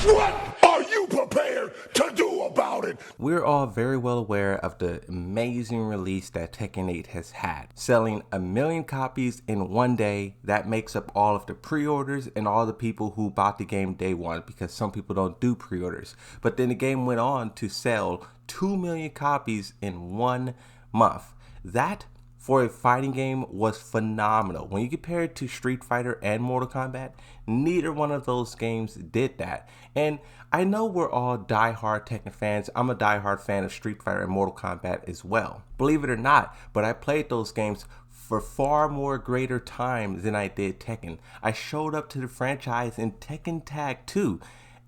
What are you prepared to do about it? We're all very well aware of the amazing release that Tekken 8 has had, selling 1 million copies in one day. That makes up all of the pre-orders and all the people who bought the game day one, because some people don't do pre-orders. But then the game went on to sell 2 million copies in 1 month. That, for a fighting game, was phenomenal. When you compare it to Street Fighter and Mortal Kombat, neither one of those games did that. And I know we're all die-hard Tekken fans. I'm a die-hard fan of Street Fighter and Mortal Kombat as well. Believe it or not, but I played those games for far more greater time than I did Tekken. I showed up to the franchise in Tekken Tag 2.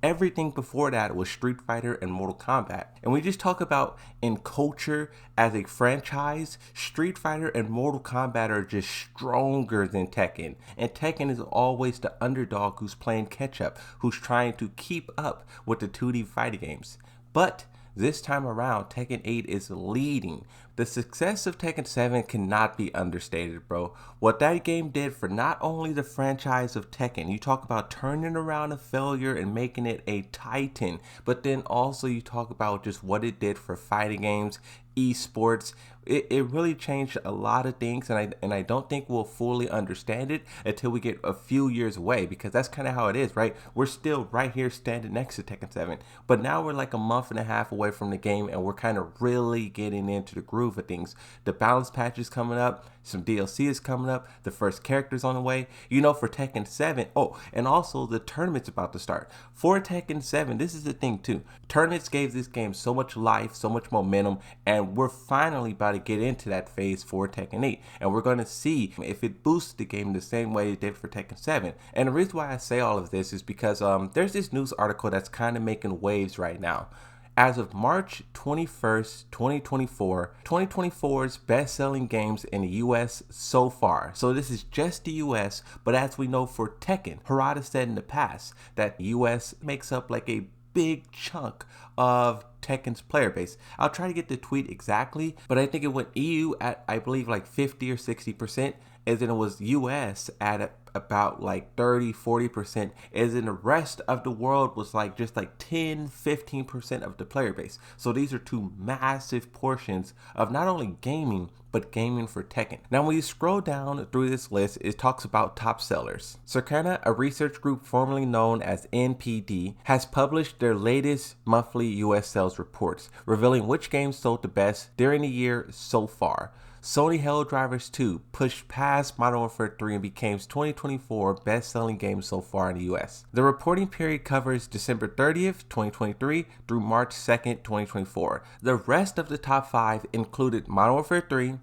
Everything before that was Street Fighter and Mortal Kombat. And we just talk about in culture as a franchise, Street Fighter and Mortal Kombat are just stronger than Tekken. And Tekken is always the underdog who's playing catch up, who's trying to keep up with the 2D fighting games. But this time around, Tekken 8 is leading. The success of Tekken 7 cannot be understated, bro. What that game did for not only the franchise of Tekken, you talk about turning around a failure and making it a titan, but then also you talk about just what it did for fighting games, esports. It really changed a lot of things, and I don't think we'll fully understand it until we get a few years away, because that's kind of how it is, right? We're still right here standing next to Tekken 7, but now we're like a month and a half away from the game, and we're kind of really getting into the groove of things. The balance patch is coming up, some DLC is coming up, the first character's on the way, for Tekken 7. Oh, and also the tournament's about to start. For Tekken 7, this is the thing too. Tournaments gave this game so much life, so much momentum, and we're finally about to get into that phase for Tekken 8, and we're going to see if it boosts the game the same way it did for Tekken 7. And the reason why I say all of this is because there's this news article that's kind of making waves right now. As of March 21st, 2024, 2024's best-selling games in the US so far. So this is just the US, but as we know for Tekken, Harada said in the past that the US makes up like a big chunk of Tekken's player base. I'll try to get the tweet exactly, but I think it went EU at, I believe, like 50 or 60%, and then it was US at about like 30-40%, as in the rest of the world was like just like 10-15% of the player base. So these are two massive portions of not only gaming, but gaming for Tekken. Now when you scroll down through this list, it talks about top sellers. Circana, a research group formerly known as NPD, has published their latest monthly US sales reports, revealing which games sold the best during the year so far. Sony Helldivers 2 pushed past Modern Warfare 3 and became 2024 best-selling game so far in the US. The reporting period covers December 30th, 2023 through March 2nd, 2024. The rest of the top 5 included Modern Warfare 3,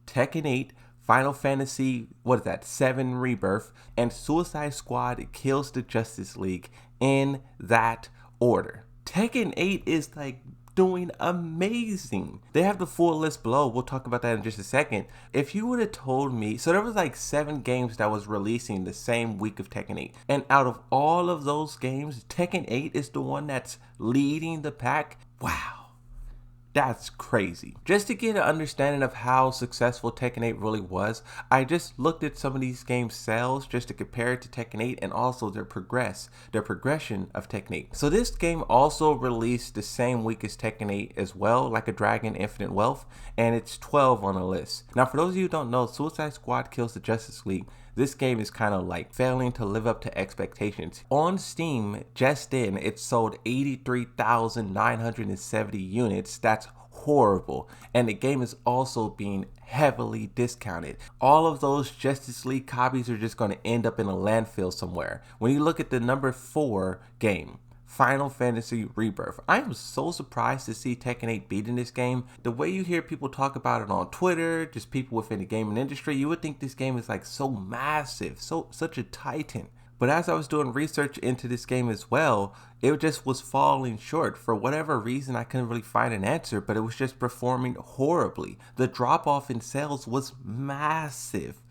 Tekken 8, Final Fantasy, 7 Rebirth, and Suicide Squad Kills the Justice League, in that order. Tekken 8 is like doing amazing. They have the full list below. We'll talk about that in just a second. If you would have told me, so there was like 7 games that was releasing the same week of Tekken 8, and out of all of those games, Tekken 8 is the one that's leading the pack. Wow. That's crazy. Just to get an understanding of how successful Tekken 8 really was, I just looked at some of these games' sales just to compare it to Tekken 8 and also their progression of Tekken 8. So this game also released the same week as Tekken 8 as well, Like a Dragon Infinite Wealth, and it's 12 on the list. Now for those of you who don't know, Suicide Squad Kills the Justice League, this game is kind of like failing to live up to expectations. On Steam, just in, it sold 83,970 units. That's horrible. And the game is also being heavily discounted. All of those Justice League copies are just going to end up in a landfill somewhere. When you look at the number 4 game, Final Fantasy Rebirth, I am so surprised to see Tekken 8 beating this game. The way you hear people talk about it on Twitter, just people within the gaming industry, you would think this game is like so massive, such a titan. But as I was doing research into this game as well, it just was falling short. For whatever reason, I couldn't really find an answer, but it was just performing horribly. The drop off in sales was massive.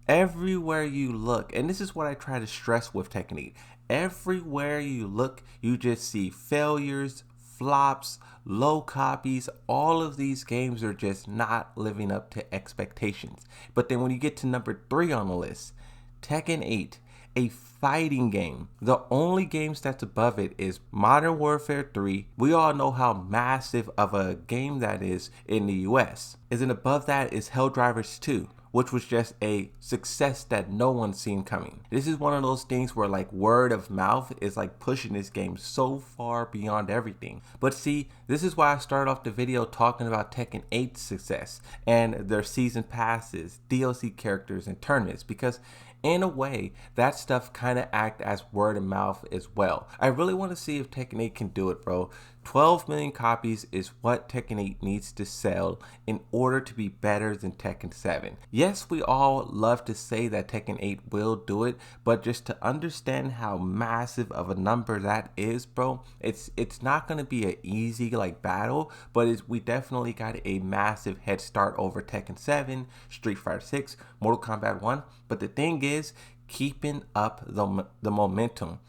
Everywhere you look, and this is what I try to stress with Tekken 8, everywhere you look, you just see failures, flops, low copies. All of these games are just not living up to expectations. But then when you get to number 3 on the list, Tekken 8, a fighting game. The only games that's above it is Modern Warfare 3. We all know how massive of a game that is in the US. And above that is Helldivers 2, which was just a success that no one's seen coming. This is one of those things where like word of mouth is like pushing this game so far beyond everything. But see, this is why I started off the video talking about Tekken 8's success and their season passes, DLC characters, and tournaments, because in a way, that stuff kind of act as word of mouth as well. I really want to see if Tekken 8 can do it, bro. 12 million copies is what Tekken 8 needs to sell in order to be better than Tekken 7. Yes, we all love to say that Tekken 8 will do it, but just to understand how massive of a number that is, bro, it's not going to be an easy like battle, but we definitely got a massive head start over Tekken 7, Street Fighter 6, Mortal Kombat 1. But the thing is, keeping up the momentum.